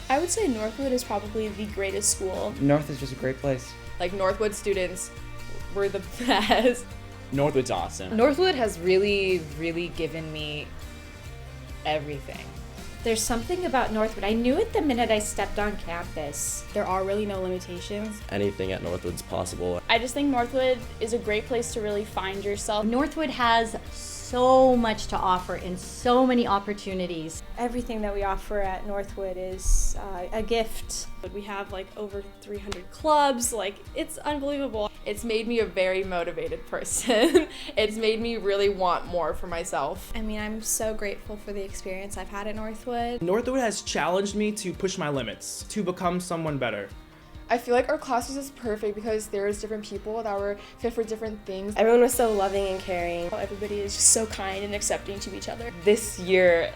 I would say Northwood is probably the greatest school. North is just a great place. Like, Northwood students were the best. Northwood's awesome. Northwood has really, really given me everything. There's something about Northwood. I knew it the minute I stepped on campus. There are really no limitations. Anything at Northwood's possible. I just think Northwood is a great place to really find yourself. Northwood has so much to offer and so many opportunities. Everything that we offer at Northwood is a gift. We have like over 300 clubs, like it's unbelievable. It's made me a very motivated person. It's made me really want more for myself. I mean, I'm so grateful for the experience I've had at Northwood. Northwood has challenged me to push my limits, to become someone better. I feel like our class was just perfect because there's different people that were fit for different things. Everyone was so loving and caring. Everybody is just so kind and accepting to each other. This year,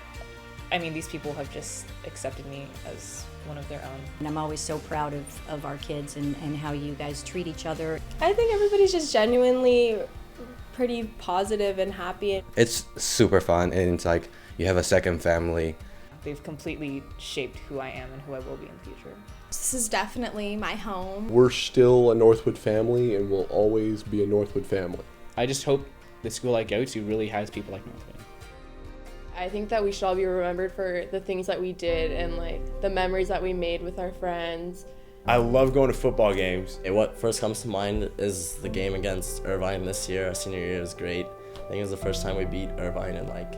I mean, these people have just accepted me as one of their own. And I'm always so proud of our kids and how you guys treat each other. I think everybody's just genuinely pretty positive and happy. It's super fun, and it's like you have a second family. They've completely shaped who I am and who I will be in the future. This is definitely my home. We're still a Northwood family and will always be a Northwood family. I just hope the school I go to really has people like Northwood. I think that we should all be remembered for the things that we did and like the memories that we made with our friends. I love going to football games. And what first comes to mind is the game against Irvine this year. Our senior year was great. I think it was the first time we beat Irvine in like,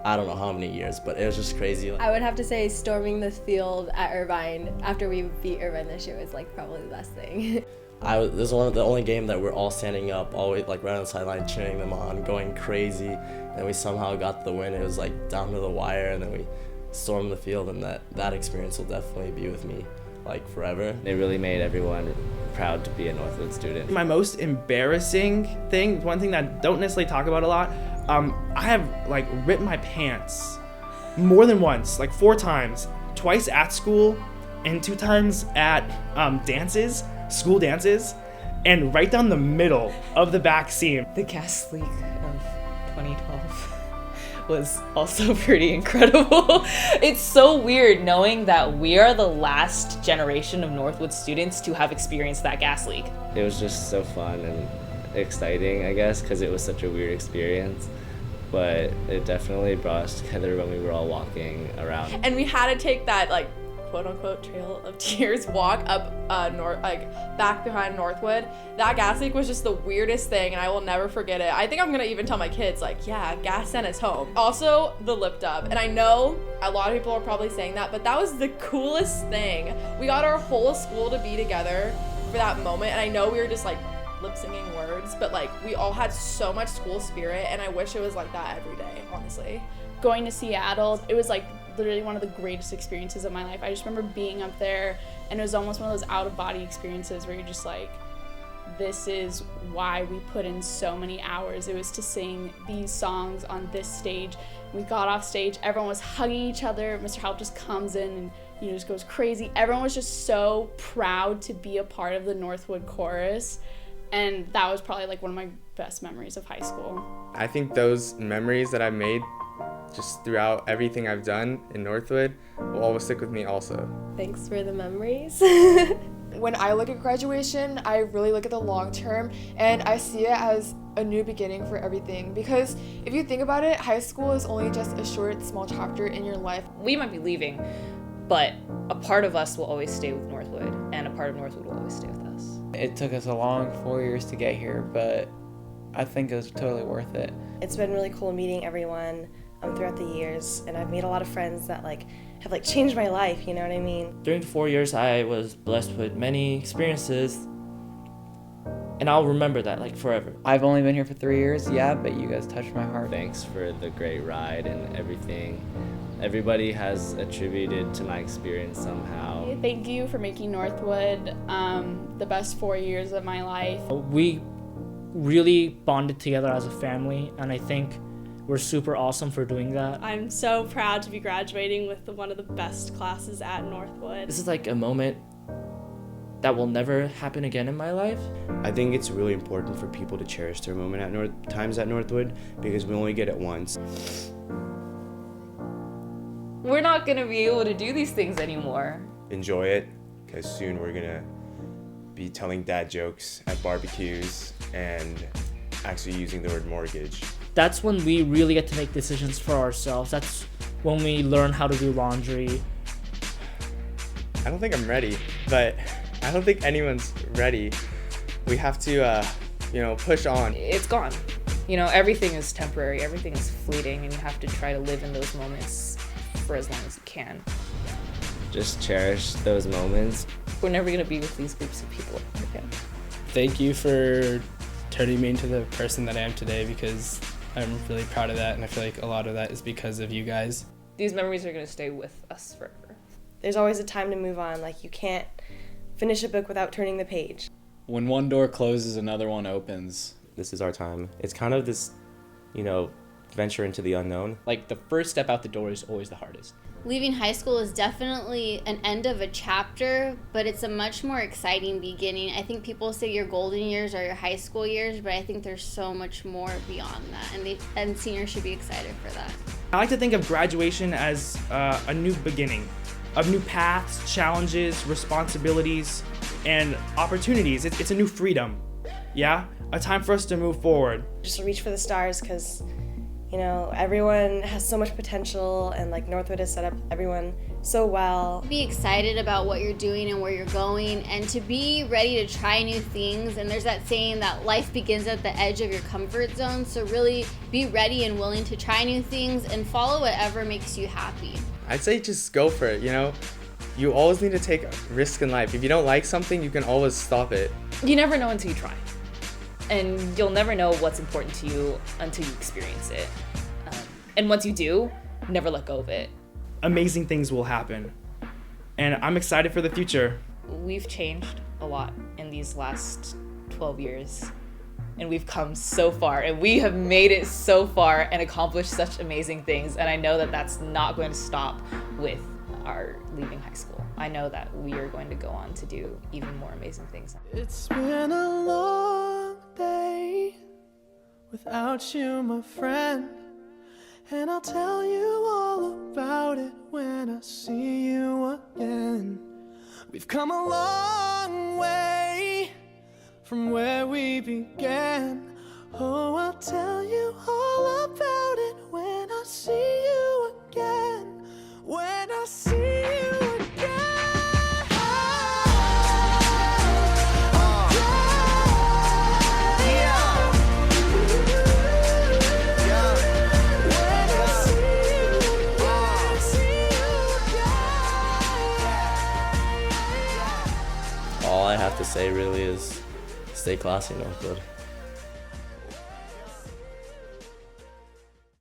I don't know how many years, but it was just crazy. I would have to say storming the field at Irvine after we beat Irvine this year was like probably the best thing. This is one of the only game that we're all standing up, always like right on the sideline, cheering them on, going crazy. And we somehow got the win. It was like down to the wire, and then we stormed the field, and that experience will definitely be with me like forever. They really made everyone proud to be a Northwood student. My most embarrassing thing, one thing that I don't necessarily talk about a lot, I have like ripped my pants more than once, like 4 times, twice at school and 2 times at dances, school dances, and right down the middle of the back seam. The gas leak of 2012 was also pretty incredible. It's so weird knowing that we are the last generation of Northwood students to have experienced that gas leak. It was just so fun and exciting, I guess, because it was such a weird experience. But it definitely brought us together when we were all walking around. And we had to take that like quote-unquote Trail of Tears walk up back behind Northwood. That gas leak was just the weirdest thing, and I will never forget it. I think I'm gonna even tell my kids, like, yeah, gas sent us home. Also, the lip dub. And I know a lot of people are probably saying that, but that was the coolest thing. We got our whole school to be together for that moment, and I know we were just like lip singing words, but like we all had so much school spirit, and I wish it was like that every day, honestly. Going to Seattle, it was like literally one of the greatest experiences of my life. I just remember being up there, and it was almost one of those out-of-body experiences where you're just like, this is why we put in so many hours. It was to sing these songs on this stage. We got off stage, everyone was hugging each other. Mr. Help just comes in and just goes crazy. Everyone was just so proud to be a part of the Northwood chorus, and that was probably like one of my best memories of high school. I think those memories that I've made just throughout everything I've done in Northwood will always stick with me also. Thanks for the memories. When I look at graduation, I really look at the long term, and I see it as a new beginning for everything. Because if you think about it, high school is only just a short, small chapter in your life. We might be leaving, but a part of us will always stay with Northwood, and a part of Northwood will always stay with us. It took us a long 4 years to get here, but I think it was totally worth it. It's been really cool meeting everyone throughout the years, and I've made a lot of friends that have changed my life, you know what I mean? During the 4 years, I was blessed with many experiences, and I'll remember that forever. I've only been here for 3 years, yeah, but you guys touched my heart. Thanks for the great ride and everything. Everybody has attributed to my experience somehow. Thank you for making Northwood the best 4 years of my life. We really bonded together as a family, and I think we're super awesome for doing that. I'm so proud to be graduating with one of the best classes at Northwood. This is like a moment that will never happen again in my life. I think it's really important for people to cherish their moment at times at Northwood, because we only get it once. we're not gonna be able to do these things anymore. Enjoy it, because soon we're gonna be telling dad jokes at barbecues and actually using the word mortgage. That's when we really get to make decisions for ourselves. That's when we learn how to do laundry. I don't think I'm ready, but I don't think anyone's ready. We have to, push on. It's gone. You know, everything is temporary, everything is fleeting, and you have to try to live in those moments for as long as you can. Just cherish those moments. We're never gonna be with these groups of people again. Thank you for turning me into the person that I am today, because I'm really proud of that, and I feel like a lot of that is because of you guys. These memories are gonna stay with us forever. There's always a time to move on. Like, you can't finish a book without turning the page. When one door closes, another one opens. This is our time. It's kind of this, venture into the unknown. Like, the first step out the door is always the hardest. Leaving high school is definitely an end of a chapter, but it's a much more exciting beginning. I think people say your golden years are your high school years, but I think there's so much more beyond that, and seniors should be excited for that. I like to think of graduation as a new beginning, of new paths, challenges, responsibilities, and opportunities. It's a new freedom, yeah? A time for us to move forward. Just reach for the stars, because everyone has so much potential, and like Northwood has set up everyone so well. Be excited about what you're doing and where you're going, and to be ready to try new things. And there's that saying that life begins at the edge of your comfort zone, so really be ready and willing to try new things and follow whatever makes you happy. I'd say just go for it, You always need to take a risk in life. If you don't like something, you can always stop it. You never know until you try. And you'll never know what's important to you until you experience it. And once you do, never let go of it. Amazing things will happen. And I'm excited for the future. We've changed a lot in these last 12 years. And we've come so far, and we have made it so far and accomplished such amazing things. And I know that that's not going to stop with our leaving high school. I know that we are going to go on to do even more amazing things. It's been a long day without you, my friend, and I'll tell you all about it when I see you again. We've come a long way from where we began. Oh, I'll tell you all about it when I see you again. When I see you again. All I have to say really is stay classy, Northwood.